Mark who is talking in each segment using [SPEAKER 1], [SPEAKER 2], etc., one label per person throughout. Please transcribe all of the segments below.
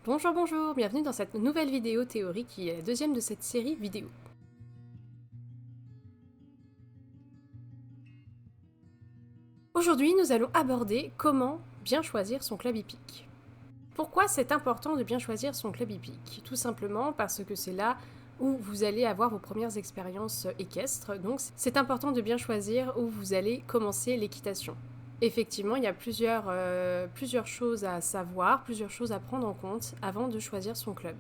[SPEAKER 1] Bonjour, bonjour, bienvenue dans cette nouvelle vidéo théorie qui est la deuxième de cette série vidéo. Aujourd'hui, nous allons aborder comment bien choisir son club hippique. Pourquoi c'est important de bien choisir son club hippique? Tout simplement parce que c'est là où vous allez avoir vos premières expériences équestres, donc c'est important de bien choisir où vous allez commencer l'équitation. Effectivement, il y a plusieurs choses à savoir, plusieurs choses à prendre en compte avant de choisir son club.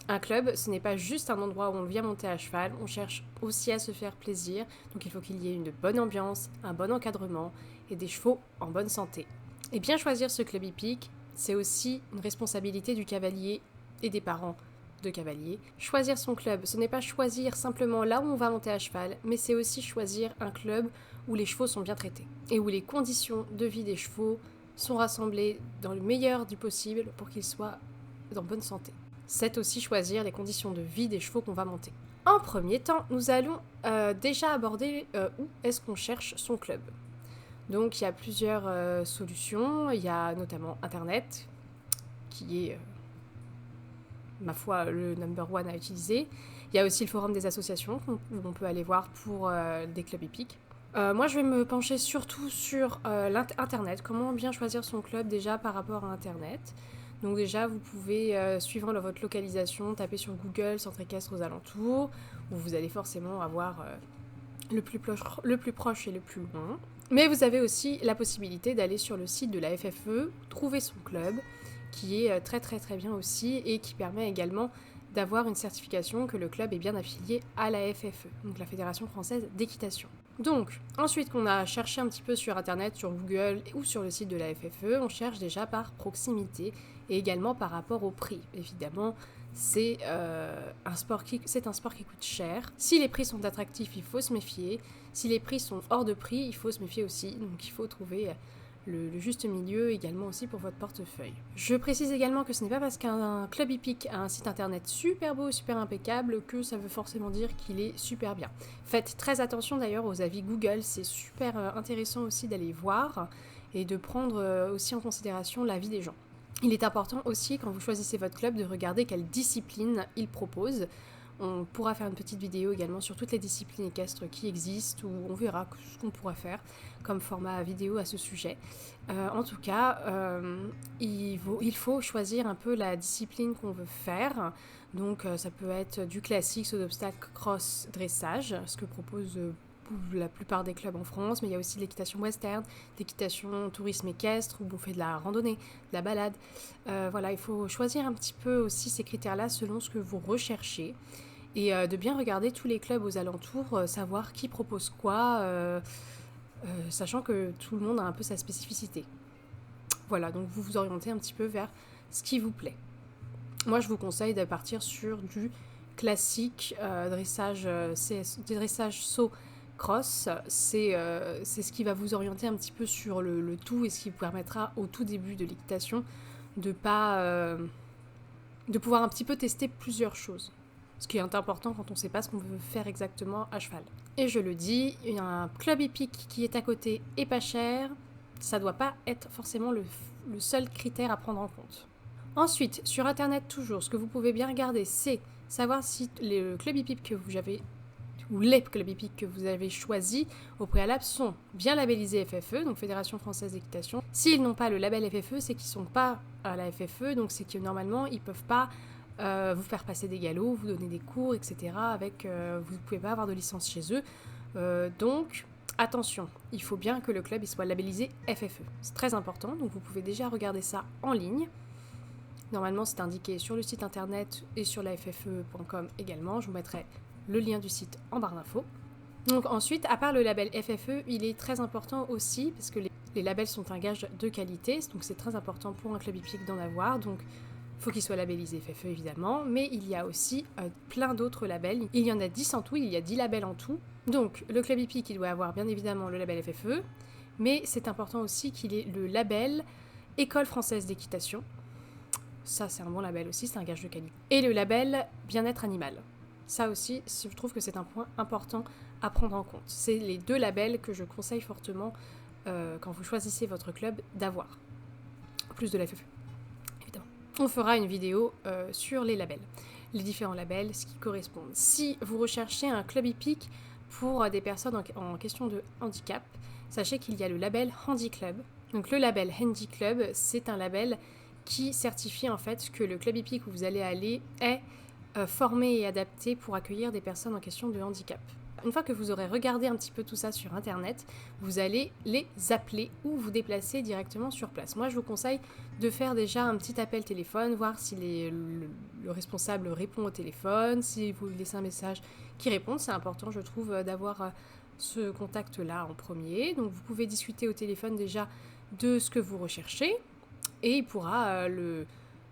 [SPEAKER 1] Un club, ce n'est pas juste un endroit où on vient monter à cheval, on cherche aussi à se faire plaisir, donc il faut qu'il y ait une bonne ambiance, un bon encadrement et des chevaux en bonne santé. Et bien choisir ce club hippique, c'est aussi une responsabilité du cavalier et des parents de cavalier. Choisir son club, ce n'est pas choisir simplement là où on va monter à cheval, mais c'est aussi choisir un club où les chevaux sont bien traités et où les conditions de vie des chevaux sont rassemblées dans le meilleur du possible pour qu'ils soient en bonne santé. C'est aussi choisir les conditions de vie des chevaux qu'on va monter. En premier temps, nous allons déjà aborder où est-ce qu'on cherche son club. Donc il y a plusieurs solutions, il y a notamment Internet, qui est, ma foi, le number one à utiliser. Il y a aussi le forum des associations, où on peut aller voir pour des clubs hippiques. Moi, je vais me pencher surtout sur l'Internet, comment bien choisir son club déjà par rapport à Internet. Donc déjà, vous pouvez, suivant votre localisation, taper sur Google centre équestre aux alentours, où vous allez forcément avoir le plus proche et le plus loin. Mais vous avez aussi la possibilité d'aller sur le site de la FFE, trouver son club, qui est très très très bien aussi, et qui permet également d'avoir une certification que le club est bien affilié à la FFE, donc la Fédération Française d'Équitation. Donc, ensuite qu'on a cherché un petit peu sur Internet, sur Google ou sur le site de la FFE, on cherche déjà par proximité et également par rapport au prix. Évidemment, c'est un sport qui coûte cher. Si les prix sont attractifs, il faut se méfier. Si les prix sont hors de prix, il faut se méfier aussi. Donc il faut trouver le juste milieu également aussi pour votre portefeuille. Je précise également que ce n'est pas parce qu'un club hippique a un site internet super beau, super impeccable que ça veut forcément dire qu'il est super bien. Faites très attention d'ailleurs aux avis Google, c'est super intéressant aussi d'aller voir et de prendre aussi en considération l'avis des gens. Il est important aussi, quand vous choisissez votre club, de regarder quelle discipline il propose. On pourra faire une petite vidéo également sur toutes les disciplines équestres qui existent, où on verra ce qu'on pourra faire comme format vidéo à ce sujet. En tout cas, il faut choisir un peu la discipline qu'on veut faire. Donc ça peut être du classique, saut d'obstacle, cross, dressage, ce que propose la plupart des clubs en France, mais il y a aussi de l'équitation western, d'équitation tourisme équestre, où on fait de la randonnée, de la balade. Voilà, il faut choisir un petit peu aussi ces critères-là selon ce que vous recherchez, et de bien regarder tous les clubs aux alentours, savoir qui propose quoi, sachant que tout le monde a un peu sa spécificité. Voilà, donc vous vous orientez un petit peu vers ce qui vous plaît. Moi, je vous conseille de partir sur du classique dressage saut cross, c'est ce qui va vous orienter un petit peu sur le tout, et ce qui vous permettra au tout début de l'équitation de pouvoir un petit peu tester plusieurs choses. Ce qui est important quand on ne sait pas ce qu'on veut faire exactement à cheval. Et je le dis, il y a un club hippique qui est à côté et pas cher, ça ne doit pas être forcément le seul critère à prendre en compte. Ensuite, sur Internet toujours, ce que vous pouvez bien regarder, c'est savoir si le club hippique que vous avez, ou les clubs hippiques que vous avez choisis au préalable sont bien labellisés FFE, donc Fédération Française d'Équitation. S'ils n'ont pas le label FFE, c'est qu'ils ne sont pas à la FFE, donc c'est que normalement ils ne peuvent pas vous faire passer des galops, vous donner des cours, etc. Vous ne pouvez pas avoir de licence chez eux. Donc attention, il faut bien que le club il soit labellisé FFE. C'est très important, donc vous pouvez déjà regarder ça en ligne. Normalement, c'est indiqué sur le site internet et sur la FFE.com également. Je vous mettrai le lien du site en barre d'infos. Donc ensuite, à part le label FFE, il est très important aussi, parce que les labels sont un gage de qualité, donc c'est très important pour un club hippique d'en avoir. Donc il faut qu'il soit labellisé FFE évidemment, mais il y a aussi plein d'autres labels. Il y en a 10 en tout, il y a 10 labels en tout. Donc le club hippique, il doit avoir bien évidemment le label FFE, mais c'est important aussi qu'il ait le label École Française d'Équitation. Ça, c'est un bon label aussi, c'est un gage de qualité. Et le label Bien-être Animal. Ça aussi, je trouve que c'est un point important à prendre en compte. C'est les deux labels que je conseille fortement quand vous choisissez votre club d'avoir. En plus de la FFE, évidemment. on fera une vidéo sur les labels, les différents labels, ce qui correspondent. Si vous recherchez un club hippique pour des personnes en question de handicap, sachez qu'il y a le label Handy Club. Donc le label Handy Club, c'est un label qui certifie en fait que le club hippique où vous allez aller est formé et adapté pour accueillir des personnes en question de handicap. Une fois que vous aurez regardé un petit peu tout ça sur internet, vous allez les appeler ou vous déplacer directement sur place. Moi je vous conseille de faire déjà un petit appel téléphone, voir si le responsable répond au téléphone, si vous lui laissez un message qui répond. C'est important je trouve d'avoir ce contact là en premier. Donc vous pouvez discuter au téléphone déjà de ce que vous recherchez et il pourra le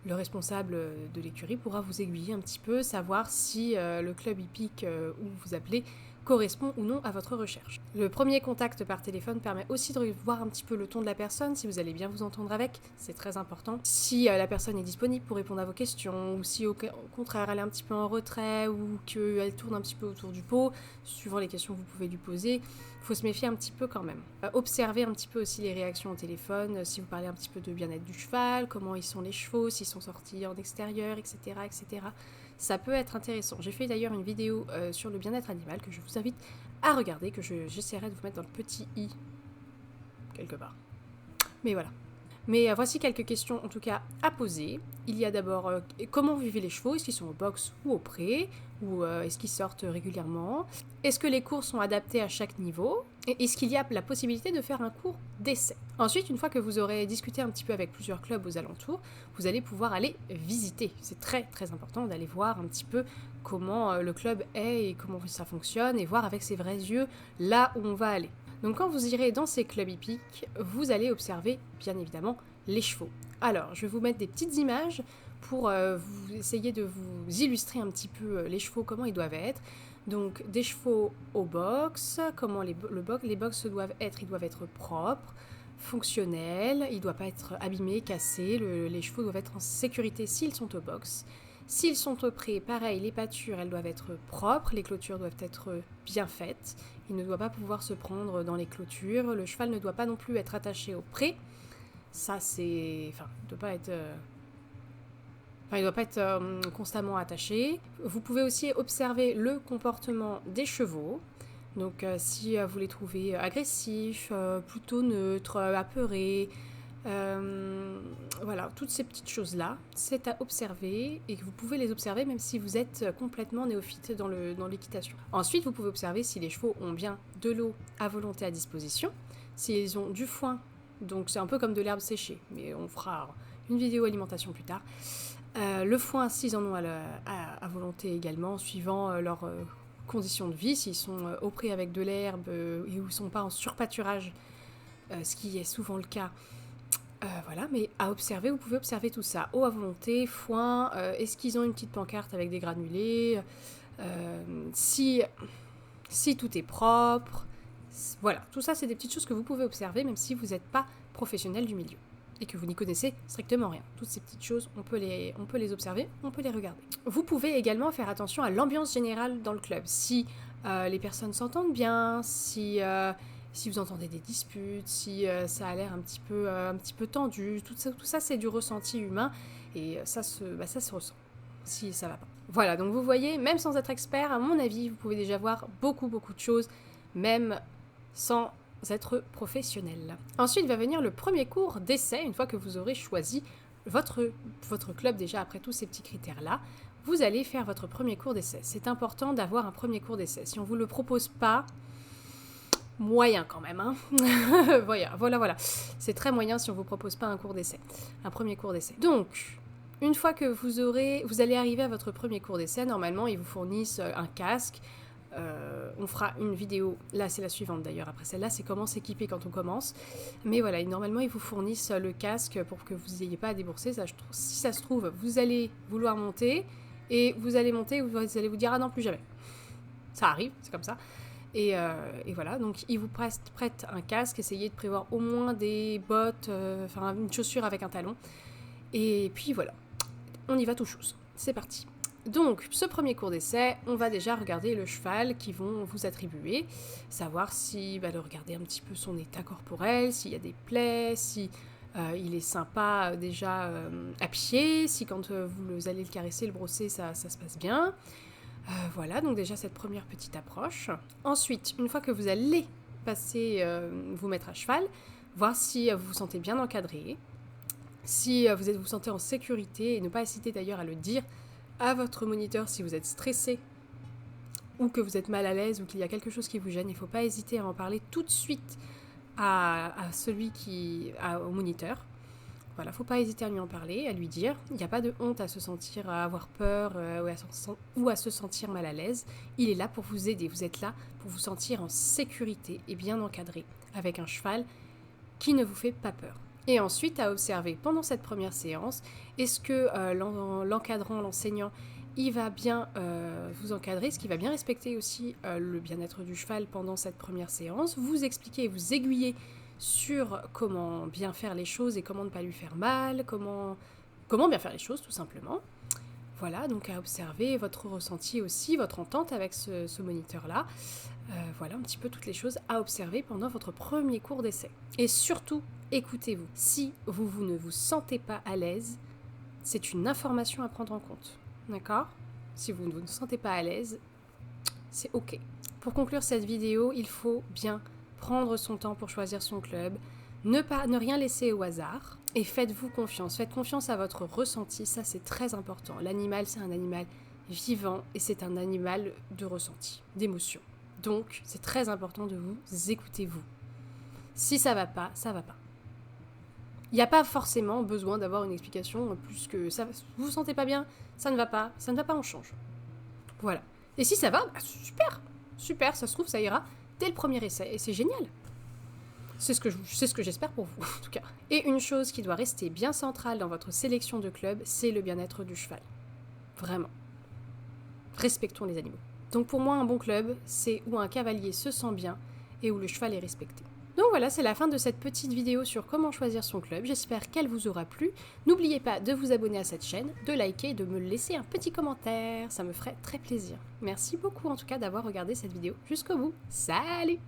[SPEAKER 1] responsable de l'écurie pourra vous aiguiller un petit peu, savoir si le club hippique où vous appelez correspond ou non à votre recherche. Le premier contact par téléphone permet aussi de voir un petit peu le ton de la personne, si vous allez bien vous entendre avec, c'est très important. Si la personne est disponible pour répondre à vos questions, ou si au contraire elle est un petit peu en retrait, ou qu'elle tourne un petit peu autour du pot, suivant les questions que vous pouvez lui poser, il faut se méfier un petit peu quand même. Observez un petit peu aussi les réactions au téléphone, si vous parlez un petit peu de bien-être du cheval, comment ils sont les chevaux, s'ils sont sortis en extérieur, etc., etc. Ça peut être intéressant. J'ai fait d'ailleurs une vidéo sur le bien-être animal que je vous invite à regarder, que j'essaierai de vous mettre dans le petit i quelque part. Mais voilà. Mais voici quelques questions en tout cas à poser. Il y a d'abord comment vivent les chevaux, est-ce qu'ils sont au box ou au pré, ou est-ce qu'ils sortent régulièrement, est-ce que les cours sont adaptés à chaque niveau, et est-ce qu'il y a la possibilité de faire un cours d'essai. Ensuite, une fois que vous aurez discuté un petit peu avec plusieurs clubs aux alentours, vous allez pouvoir aller visiter. C'est très très important d'aller voir un petit peu comment le club est et comment ça fonctionne, et voir avec ses vrais yeux là où on va aller. Donc quand vous irez dans ces clubs hippiques, vous allez observer bien évidemment les chevaux. Alors, je vais vous mettre des petites images pour vous essayer de vous illustrer un petit peu les chevaux, comment ils doivent être. Donc des chevaux au box, comment les box doivent être, ils doivent être propres, fonctionnels, ils ne doivent pas être abîmés, cassés, les chevaux doivent être en sécurité s'ils sont au box. S'ils sont au pré, pareil, les pâtures, elles doivent être propres, les clôtures doivent être bien faites. Il ne doit pas pouvoir se prendre dans les clôtures. Le cheval ne doit pas non plus être attaché au pré. Ça, c'est... Enfin, il ne doit pas être constamment attaché. Vous pouvez aussi observer le comportement des chevaux. Donc, si vous les trouvez agressifs, plutôt neutres, apeurés... voilà, toutes ces petites choses-là, c'est à observer et que vous pouvez les observer même si vous êtes complètement néophyte dans l'équitation. Ensuite, vous pouvez observer si les chevaux ont bien de l'eau à volonté à disposition, s'ils ont du foin, donc c'est un peu comme de l'herbe séchée, mais on fera une vidéo alimentation plus tard. Le foin, s'ils en ont à volonté également, suivant leurs conditions de vie, s'ils sont au pré avec de l'herbe et où ils ne sont pas en surpâturage, ce qui est souvent le cas. Voilà, mais à observer, vous pouvez observer tout ça. Eau à volonté, foin, est-ce qu'ils ont une petite pancarte avec des granulés, si tout est propre. Voilà, tout ça, c'est des petites choses que vous pouvez observer, même si vous n'êtes pas professionnel du milieu et que vous n'y connaissez strictement rien. Toutes ces petites choses, on peut les observer, on peut les regarder. Vous pouvez également faire attention à l'ambiance générale dans le club. Si les personnes s'entendent bien, si vous entendez des disputes, si ça a l'air un petit peu tendu, tout ça c'est du ressenti humain et ça se ressent si ça va pas. Voilà, donc vous voyez, même sans être expert, à mon avis, vous pouvez déjà voir beaucoup de choses, même sans être professionnel. Ensuite va venir le premier cours d'essai, une fois que vous aurez choisi votre club déjà après tous ces petits critères-là. Vous allez faire votre premier cours d'essai. C'est important d'avoir un premier cours d'essai. Si on ne vous le propose pas, moyen quand même, hein. voilà. C'est très moyen si on ne vous propose pas un cours d'essai, un premier cours d'essai. Donc, une fois que vous allez arriver à votre premier cours d'essai, normalement, ils vous fournissent un casque. On fera une vidéo, là c'est la suivante d'ailleurs, après celle-là c'est comment s'équiper quand on commence. Mais voilà, normalement ils vous fournissent le casque pour que vous n'ayez pas à débourser. Si ça se trouve, vous allez vouloir monter, et vous allez monter, vous allez vous dire ah non, plus jamais. Ça arrive, c'est comme ça. Et voilà, donc ils vous prêtent un casque, essayez de prévoir au moins des bottes, une chaussure avec un talon. Et puis voilà, on y va tout chose. C'est parti. Donc, ce premier cours d'essai, on va déjà regarder le cheval qu'ils vont vous attribuer, savoir si, regarder un petit peu son état corporel, s'il y a des plaies, si Il est sympa déjà à pied, si quand vous allez le caresser, le brosser, ça se passe bien. Voilà, donc déjà cette première petite approche. Ensuite, une fois que vous allez passer, vous mettre à cheval, voir si vous vous sentez bien encadré, si vous sentez en sécurité, et ne pas hésiter d'ailleurs à le dire à votre moniteur si vous êtes stressé ou que vous êtes mal à l'aise ou qu'il y a quelque chose qui vous gêne. Il ne faut pas hésiter à en parler tout de suite au moniteur. Voilà, faut pas hésiter à lui en parler, à lui dire. Il n'y a pas de honte à se sentir, à avoir peur ou à se sentir mal à l'aise. Il est là pour vous aider. Vous êtes là pour vous sentir en sécurité et bien encadré avec un cheval qui ne vous fait pas peur. Et ensuite, à observer pendant cette première séance, est-ce que l'encadrant, l'enseignant, il va bien vous encadrer, est-ce qu'il va bien respecter aussi le bien-être du cheval pendant cette première séance, vous expliquer, vous aiguiller sur comment bien faire les choses et comment ne pas lui faire mal, comment bien faire les choses tout simplement. Voilà, donc à observer votre ressenti aussi, votre entente avec ce moniteur-là. Voilà un petit peu toutes les choses à observer pendant votre premier cours d'essai. Et surtout, écoutez-vous. Si vous ne vous sentez pas à l'aise, c'est une information à prendre en compte. D'accord ? Si vous ne vous sentez pas à l'aise, c'est ok. Pour conclure cette vidéo, il faut bien prendre son temps pour choisir son club, ne rien laisser au hasard et faites-vous confiance. Faites confiance à votre ressenti, ça c'est très important. L'animal, c'est un animal vivant et c'est un animal de ressenti, d'émotion. Donc, c'est très important de vous écouter vous. Si ça va pas, ça va pas. Il n'y a pas forcément besoin d'avoir une explication plus que ça. Vous vous sentez pas bien, ça ne va pas, on change. Voilà. Et si ça va, bah super, ça se trouve, ça ira dès le premier essai. Et c'est génial. C'est ce que j'espère pour vous, en tout cas. Et une chose qui doit rester bien centrale dans votre sélection de club, c'est le bien-être du cheval. Vraiment. Respectons les animaux. Donc pour moi, un bon club, c'est où un cavalier se sent bien et où le cheval est respecté. Donc voilà, c'est la fin de cette petite vidéo sur comment choisir son club. J'espère qu'elle vous aura plu. N'oubliez pas de vous abonner à cette chaîne, de liker et de me laisser un petit commentaire. Ça me ferait très plaisir. Merci beaucoup en tout cas d'avoir regardé cette vidéo jusqu'au bout. Salut!